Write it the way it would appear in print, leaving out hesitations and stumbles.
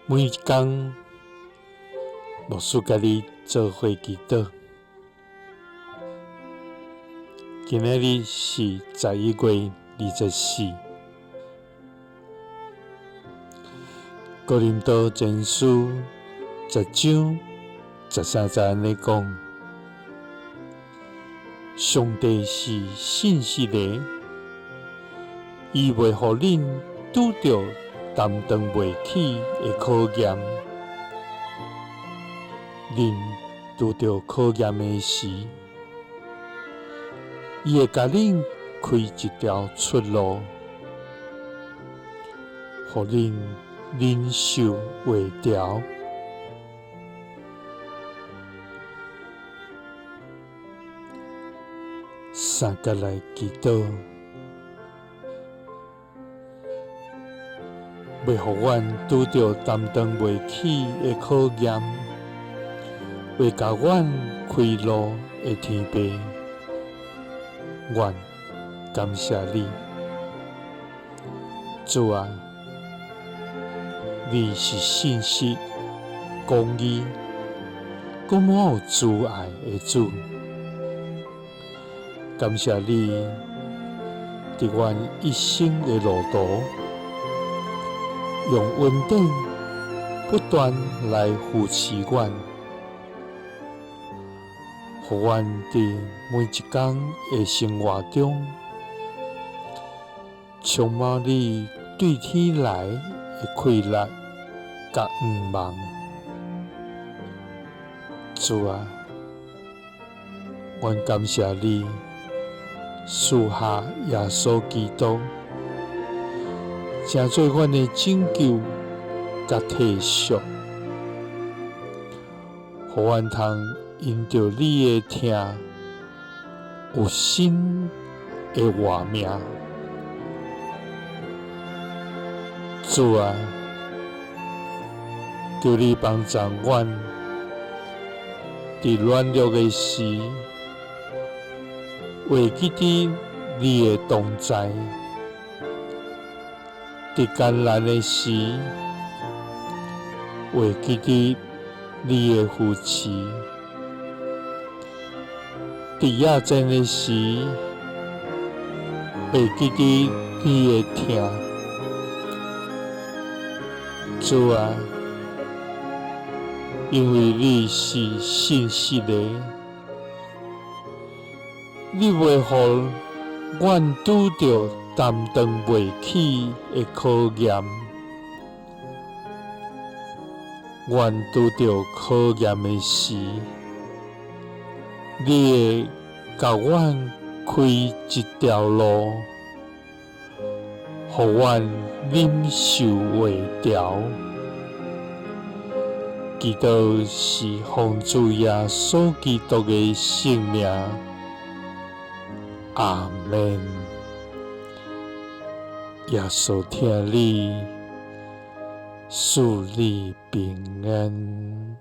每一天，牧师甲你做伙祈祷。今仔日是11月24。哥林多前书10章13节安尼讲：上帝是信实的，伊袂互恁拄着担当袂起的考验。恁拄着考验的时，伊会甲恁开一条出路，互恁忍受会牢。三角来祈祷，袂互阮拄着担当袂起的考验，为甲阮开路的天父，阮感谢你，主啊！你是信实、公义、阁满有慈爱的主。感谢你，伫阮一生的路途，用稳定不断来扶持阮，互阮伫每一天的生活中，充满你对天来的快乐甲愿望。主啊，阮感谢你赐下耶稣基督，成做阮的拯救甲替赎，互阮通因着你的疼，有新的活命。主啊，求你帮助阮，伫软弱的时，会记得你的同在；伫艰难的时，会记得你的扶持；伫夜战的时，会记得你的疼。主啊，因为你是信实的，你袂互阮拄着担当袂起的考验。阮拄着考验的时，你会甲阮开一条路，互阮忍受会牢。祈祷是奉主耶稣基督的圣名，阿们。耶稣听你，赐你平安。